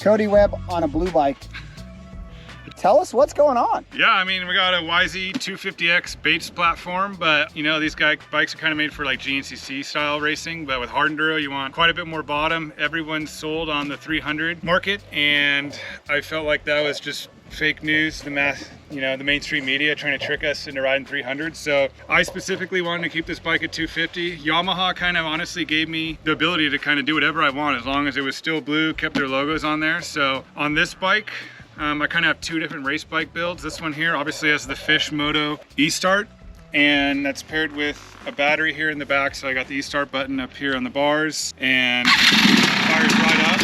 Cody Webb on a blue bike. Tell us what's going on. Yeah, I mean, we got a YZ 250X Bates platform, but you know, these bikes are kind of made for like GNCC style racing, but with hard enduro, you want quite a bit more bottom. Everyone's sold on the 300 market, and I felt like that was just fake news, the mainstream media trying to trick us into riding 300. So I specifically wanted to keep this bike at 250. Yamaha kind of honestly gave me the ability to kind of do whatever I want as long as it was still blue, kept their logos on there. So on this bike, I kind of have two different race bike builds. This one here obviously has the Fish Moto e-start, and that's paired with a battery here in the back. So I got the e-start button up here on the bars and fires right up.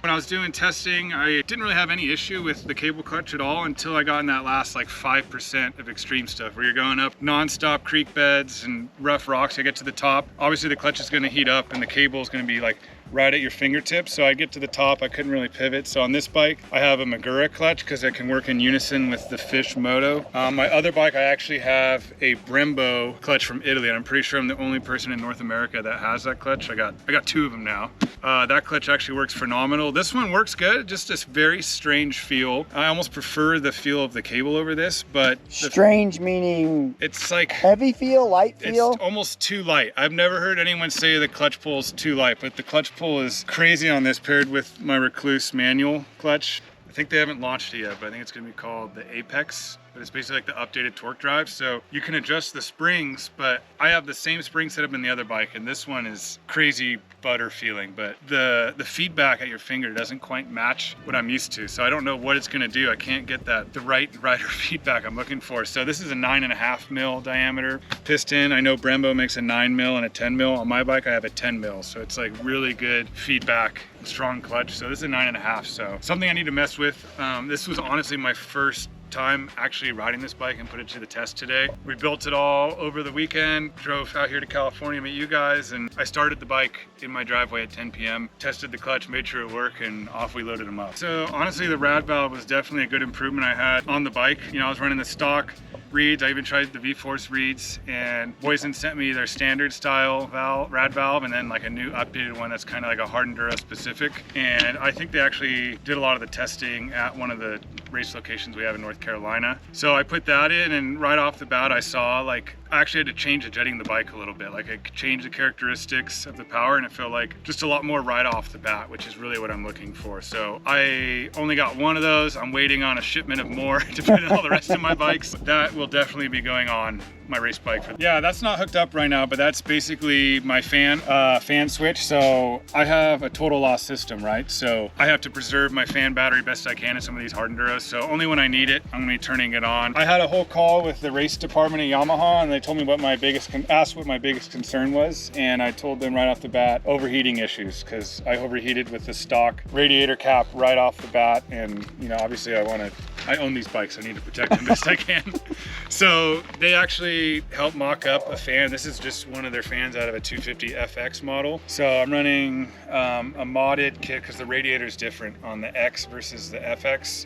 When I was doing testing, I didn't really have any issue with the cable clutch at all until I got in that last like 5% of extreme stuff where you're going up non-stop creek beds and rough rocks. I get to the top, obviously the clutch is going to heat up and the cable is going to be like right at your fingertips. So I get to the top, I couldn't really pivot. So on this bike, I have a Magura clutch because it can work in unison with the Fish Moto. My other bike, I actually have a Brembo clutch from Italy, and I'm pretty sure I'm the only person in North America that has that clutch. I got two of them now. That clutch actually works phenomenal. This one works good, just this very strange feel. I almost prefer the feel of the cable over this, but strange meaning it's like heavy feel, light feel? It's almost too light. I've never heard anyone say the clutch pull is too light, but the clutch pull is crazy on this paired with my Recluse manual clutch. I think they haven't launched it yet, but I think it's going to be called the Apex. But it's basically like the updated torque drive. So you can adjust the springs, but I have the same spring setup in the other bike, and this one is crazy butter feeling, but the feedback at your finger doesn't quite match what I'm used to. So I don't know what it's going to do. I can't get the right rider feedback I'm looking for. So this is a 9.5 mil diameter piston. I know Brembo makes a 9 mil and a 10 mil. On my bike, I have a 10 mil. So it's like really good feedback, strong clutch. So this is a 9.5. So something I need to mess with. This was honestly my first time actually riding this bike and put it to the test today. We built it all over the weekend, drove out here to California to meet you guys, and I started the bike in my driveway at 10 p.m., tested the clutch, made sure it worked, and off we loaded them up. So honestly, the rad valve was definitely a good improvement I had on the bike. You know, I was running the stock reeds. I even tried the V-Force reeds, and Boysen sent me their standard style rad valve and then like a new updated one that's kind of like a hard enduro specific. And I think they actually did a lot of the testing at one of the race locations we have in North Carolina. So I put that in, and right off the bat I saw like I actually had to change the jetting of the bike a little bit. Like I changed the characteristics of the power, and it felt like just a lot more right off the bat, which is really what I'm looking for. So I only got one of those. I'm waiting on a shipment of more to put in all the rest of my bikes. That will definitely be going on my race bike. Yeah, that's not hooked up right now, but that's basically my fan switch. So I have a total loss system, right? So I have to preserve my fan battery best I can in some of these hard enduros. So only when I need it, I'm gonna be turning it on. I had a whole call with the race department at Yamaha, and they told me what asked what my biggest concern was. And I told them right off the bat, overheating issues, because I overheated with the stock radiator cap right off the bat. And you know, obviously I own these bikes. I need to protect them best I can. So they actually helped mock up a fan. This is just one of their fans out of a 250 FX model. So I'm running a modded kit because the radiator is different on the X versus the FX.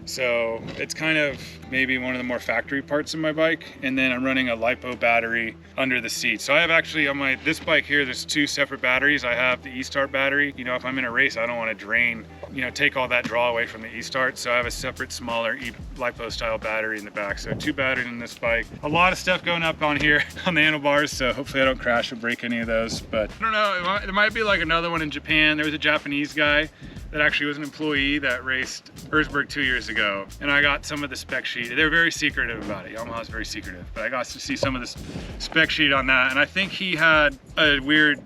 So it's kind of maybe one of the more factory parts of my bike. And then I'm running a LiPo battery under the seat. So I have actually on this bike here, there's two separate batteries. I have the e-start battery. You know, if I'm in a race, I don't want to drain, you know, take all that draw away from the e-start. So I have a separate smaller LiPo style battery in the back. So two batteries in this bike. A lot of stuff going up on here on the handlebars. So hopefully I don't crash or break any of those. But I don't know, there might be like another one in Japan. There was a Japanese guy that actually was an employee that raced Erzberg 2 years ago. And I got some of the spec sheet. They were very secretive about it. Yamaha's very secretive, but I got to see some of the spec sheet on that. And I think he had a weird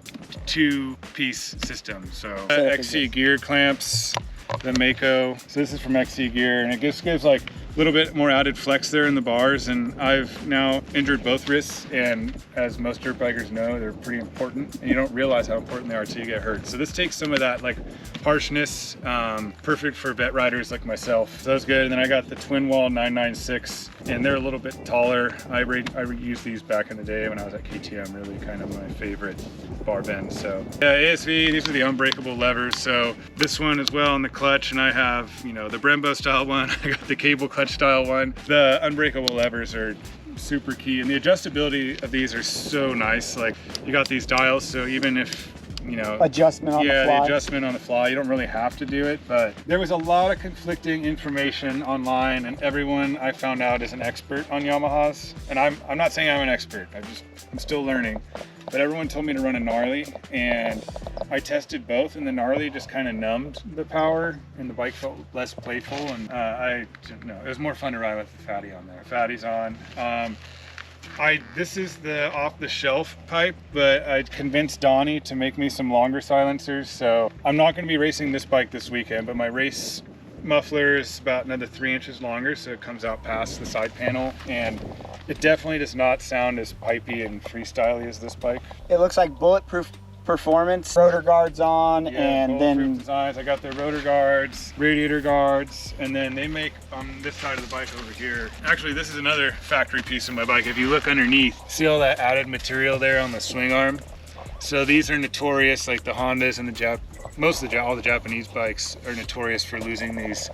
two-piece system. So XC gear clamps, the Mako. So this is from XC Gear, and it just gives like a little bit more added flex there in the bars. And I've now injured both wrists, and as most dirt bikers know, they're pretty important, and you don't realize how important they are until you get hurt. So this takes some of that like harshness, perfect for vet riders like myself. So that's good. And then I got the Twin Wall 996, and they're a little bit taller. I used these back in the day when I was at KTM, really kind of my favorite bar bend. So yeah, ASV, these are the unbreakable levers. So this one as well in the clutch, and I have, you know, the Brembo style one, I got the cable clutch style one. The unbreakable levers are super key, and the adjustability of these are so nice. Like, you got these dials, so even if, you know, adjustment on the fly. The adjustment on the fly, you don't really have to do it. But there was a lot of conflicting information online, and everyone I found out is an expert on Yamahas, and I'm not saying I'm an expert, I'm still learning. But everyone told me to run a gnarly, and I tested both, and the gnarly just kind of numbed the power, and the bike felt less playful, and it was more fun to ride with the fatty on there. Fatty's on. This is the off-the-shelf pipe, but I convinced Donnie to make me some longer silencers, so I'm not going to be racing this bike this weekend, but my race muffler is about another 3 inches longer, so it comes out past the side panel, and it definitely does not sound as pipey and freestyle-y as this bike. It looks like bulletproof performance. Rotor guards on, yeah, and then designs. I got their rotor guards, radiator guards, and then they make on this side of the bike over here. Actually, this is another factory piece of my bike. If you look underneath, see all that added material there on the swing arm? So these are notorious, like the Hondas and all the Japanese bikes are notorious for losing these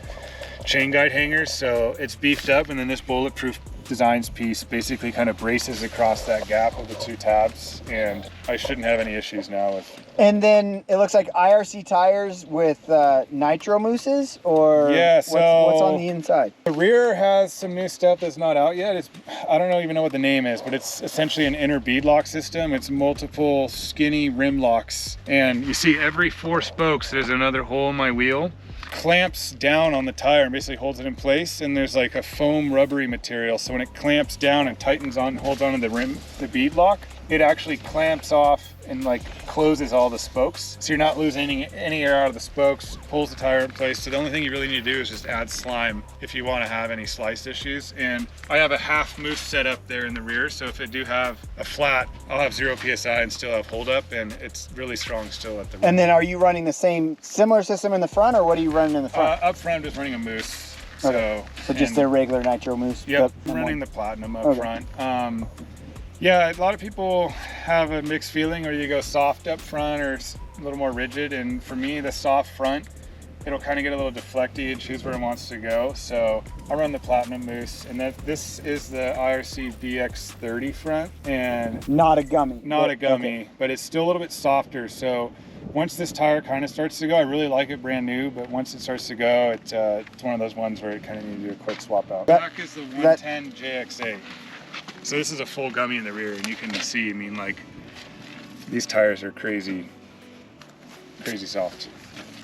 chain guide hangers. So it's beefed up, and then this bulletproof designs piece basically kind of braces across that gap of the two tabs, and I shouldn't have any issues now with. And then it looks like IRC tires with nitro mousses, or yeah. So what's on the inside? The rear has some new stuff that's not out yet. I don't even know what the name is, but it's essentially an inner bead lock system. It's multiple skinny rim locks, and you see every 4 spokes there's another hole in my wheel. Clamps down on the tire and basically holds it in place, and there's like a foam rubbery material, so when it clamps down and tightens on, holds on to the rim, the bead lock, it actually clamps off and like closes all the spokes, so you're not losing any air out of the spokes, pulls the tire in place. So the only thing you really need to do is just add slime if you want to have any slice issues. And I have a half mousse set up there in the rear, so if I do have a flat, I'll have 0 psi and still have hold up, and it's really strong still at the rear. And then are you running the similar system in the front, or what are you running in the front? Up front, just running a mousse. Okay. So just their regular nitro mousse? Yep, running the platinum up front. Yeah, a lot of people have a mixed feeling, or you go soft up front or a little more rigid, and for me, the soft front, it'll kind of get a little deflecty and choose where it wants to go. So I run the platinum mousse, and this is the IRC BX30 front, and not a gummy. Not a gummy, but it's still a little bit softer. So once this tire kind of starts to go, I really like it brand new, but once it starts to go, it's one of those ones where you kind of need to do a quick swap out. Back is the 110 JX8. So this is a full gummy in the rear, and you can see, I mean, like, these tires are crazy soft.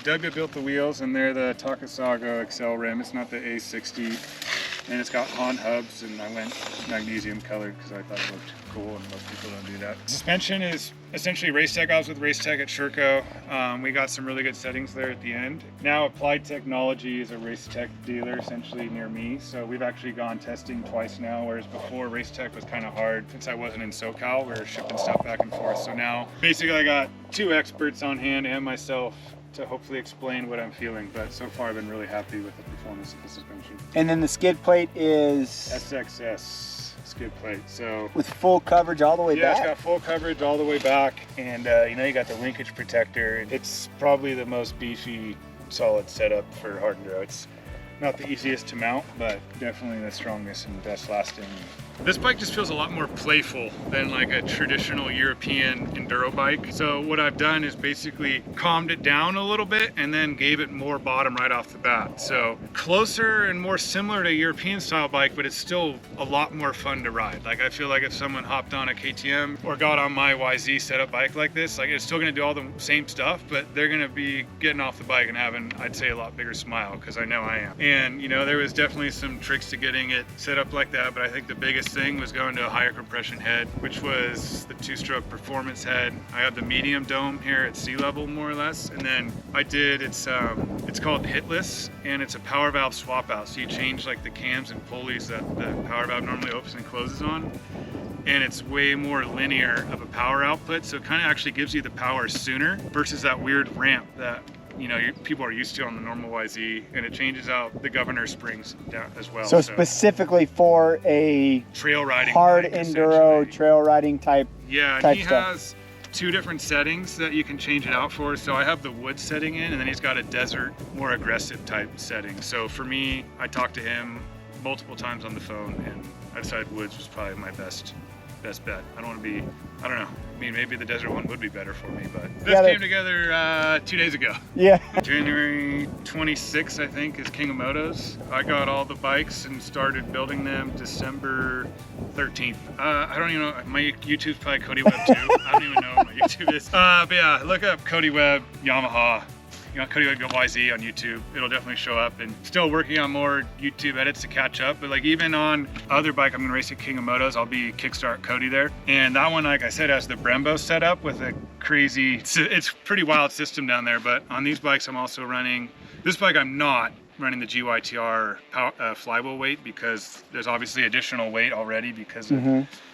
Doug built the wheels, and they're the Takasago Excel rim. It's not the A60, and it's got Han hubs, and I went magnesium colored because I thought it looked cool, and most people don't do that. Suspension is essentially Racetech. I was with Racetech at Sherco. We got some really good settings there at the end. Now Applied Technology is a Racetech dealer essentially near me, so we've actually gone testing twice now, whereas before Racetech was kind of hard. Since I wasn't in SoCal, we were shipping stuff back and forth. So now basically I got 2 experts on hand and myself to hopefully explain what I'm feeling, but so far I've been really happy with the performance of the suspension. And then the skid plate is SXS skid plate, so with full coverage all the way back. Yeah, it's got full coverage all the way back, and you got the linkage protector. It's probably the most beefy, solid setup for hard enduro. It's not the easiest to mount, but definitely the strongest and best lasting. This bike just feels a lot more playful than like a traditional European enduro bike. So what I've done is basically calmed it down a little bit and then gave it more bottom right off the bat. So closer and more similar to a European style bike, but it's still a lot more fun to ride. Like, I feel like if someone hopped on a KTM or got on my YZ setup bike like this, like, it's still gonna do all the same stuff, but they're gonna be getting off the bike and having, I'd say, a lot bigger smile, because I know I am. And there was definitely some tricks to getting it set up like that, but I think the biggest thing was going to a higher compression head, which was the 2-stroke performance head. I have the medium dome here at sea level, more or less, and then I did it's It's called hitless, and it's a power valve swap out. So you change like the cams and pulleys that the power valve normally opens and closes on. And it's way more linear of a power output. So it kind of actually gives you the power sooner versus that weird ramp that people are used to on the normal YZ, and it changes out the governor springs down as well. So specifically for a trail riding, hard enduro trail riding type. Yeah, and he has 2 different settings that you can change it out for. So I have the wood setting in, and then he's got a desert, more aggressive type setting. So for me, I talked to him multiple times on the phone, and I decided woods was probably my best bet. I don't want to be, I don't know. I mean, maybe the desert one would be better for me, but this came together 2 days ago. Yeah. January 26th, I think, is King of Motos. I got all the bikes and started building them December 13th. I don't even know, my YouTube's probably Cody Webb too. I don't even know what my YouTube is. But yeah, look up Cody Webb, Yamaha. Cody Webb YZ on YouTube. It'll definitely show up, and still working on more YouTube edits to catch up. But like even on other bike I'm gonna race at King of Motos, I'll be Kickstart Cody there. And that one, like I said, has the Brembo setup with a crazy, it's pretty wild system down there. But on these bikes, I'm also running, this bike I'm not running the GYTR flywheel weight because there's obviously additional weight already because of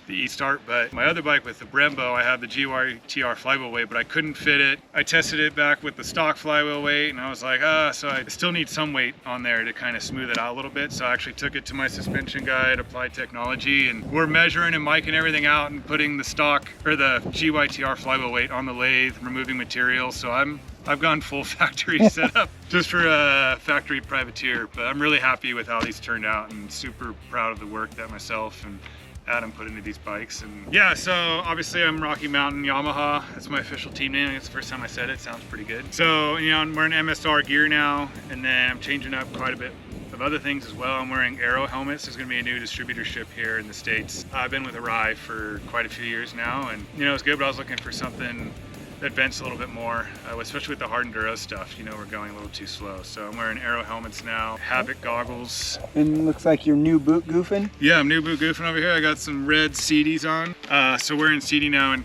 the E-Start. But my other bike with the Brembo, I have the GYTR flywheel weight, but I couldn't fit it. I tested it back with the stock flywheel weight, and I was like, so I still need some weight on there to kind of smooth it out a little bit. So I actually took it to my suspension guy at Applied Technology, and we're measuring and miking everything out and putting the stock or the GYTR flywheel weight on the lathe, removing material. So I've gone full factory setup just for a factory privateer, but I'm really happy with how these turned out and super proud of the work that myself and Adam put into these bikes. And yeah, so obviously I'm Rocky Mountain Yamaha. That's my official team name. It's the first time I said it. Sounds pretty good. So, I'm wearing MSR gear now, and then I'm changing up quite a bit of other things as well. I'm wearing Aero helmets. There's going to be a new distributorship here in the States. I've been with Arai for quite a few years now, and it's good, but I was looking for something that vents a little bit more, especially with the hard enduro stuff. We're going a little too slow. So I'm wearing Aero helmets now, Havoc goggles. And looks like you're new boot goofing. Yeah, I'm new boot goofing over here. I got some red CDs on. So wearing CD now, and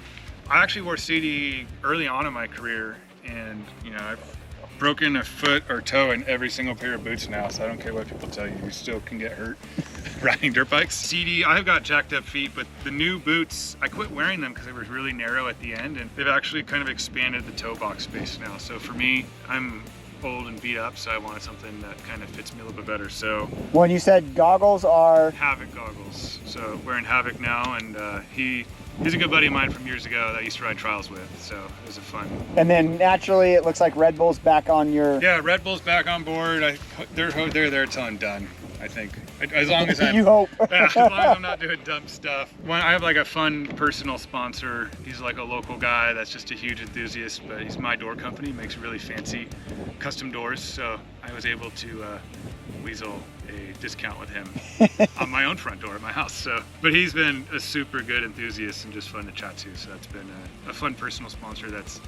I actually wore CD early on in my career, and I've broken a foot or toe in every single pair of boots now, so I don't care what people tell you, you still can get hurt riding dirt bikes. CD, I've got jacked up feet, but the new boots, I quit wearing them because they were really narrow at the end, and they've actually kind of expanded the toe box space now. So for me, I'm old and beat up, so I wanted something that kind of fits me a little bit better. So when you said goggles are Havoc goggles, so wearing Havoc now, and he's a good buddy of mine from years ago that I used to ride trials with, so it was a fun. And then naturally, it looks like Red Bull's back on your. Yeah, Red Bull's back on board. They're there till I'm done, I think. As long as I'm. You hope. As long as I'm not doing dumb stuff. I have like a fun personal sponsor. He's like a local guy that's just a huge enthusiast, but he's my door company. Makes really fancy custom doors, so I was able to weasel a discount with him on my own front door at my house. So, but he's been a super good enthusiast and just fun to chat to. So that's been a fun personal sponsor that's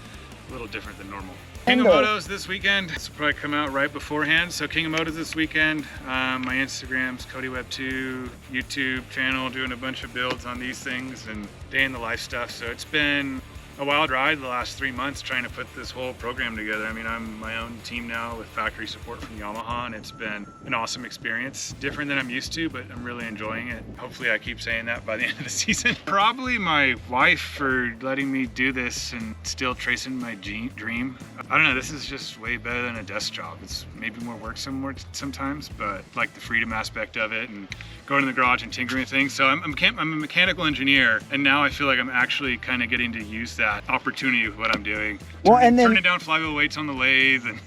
a little different than normal. King of Motos this weekend. This will probably come out right beforehand. So King of Motos this weekend. My Instagram's Cody Webb 2, YouTube channel, doing a bunch of builds on these things and day in the life stuff. So it's been a wild ride the last 3 months trying to put this whole program together. I mean, I'm my own team now with factory support from Yamaha, and it's been an awesome experience. Different than I'm used to, but I'm really enjoying it. Hopefully I keep saying that by the end of the season. Probably my wife for letting me do this and still tracing my dream. I don't know, this is just way better than a desk job. It's maybe more work sometimes, but like the freedom aspect of it and going in the garage and tinkering things. So I'm a mechanical engineer, and now I feel like I'm actually kind of getting to use that opportunity with what I'm doing. Turning down flywheel weights on the lathe and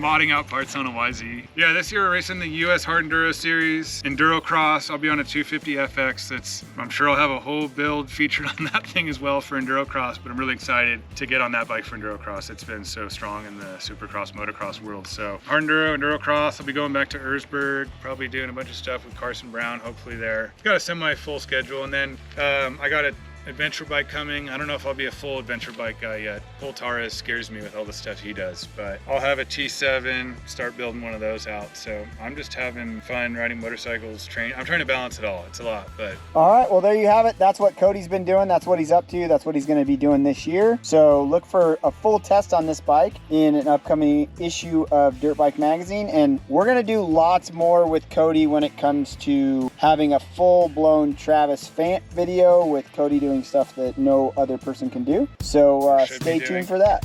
modding out parts on a YZ. Yeah, this year we're racing the US Hard Enduro Series, Enduro Cross. I'll be on a 250 FX. I'm sure I'll have a whole build featured on that thing as well for Enduro Cross, but I'm really excited to get on that bike for Enduro Cross. It's been so strong in the Supercross, Motocross world. So Hard Enduro, Enduro Cross, I'll be going back to Erzberg, probably doing a bunch of stuff with Carson Brown, hopefully there. Got a semi-full schedule, and then I got a adventure bike coming. I don't know if I'll be a full adventure bike guy yet. Full Torres scares me with all the stuff he does, but I'll have a T7, start building one of those out. So I'm just having fun riding motorcycles, I'm trying to balance it all. It's a lot, but. All right, well, there you have it. That's what Cody's been doing. That's what he's up to. That's what he's going to be doing this year. So look for a full test on this bike in an upcoming issue of Dirtbike magazine. And we're going to do lots more with Cody when it comes to having a full-blown Travis Fant video with Cody doing stuff that no other person can do. So stay tuned for that.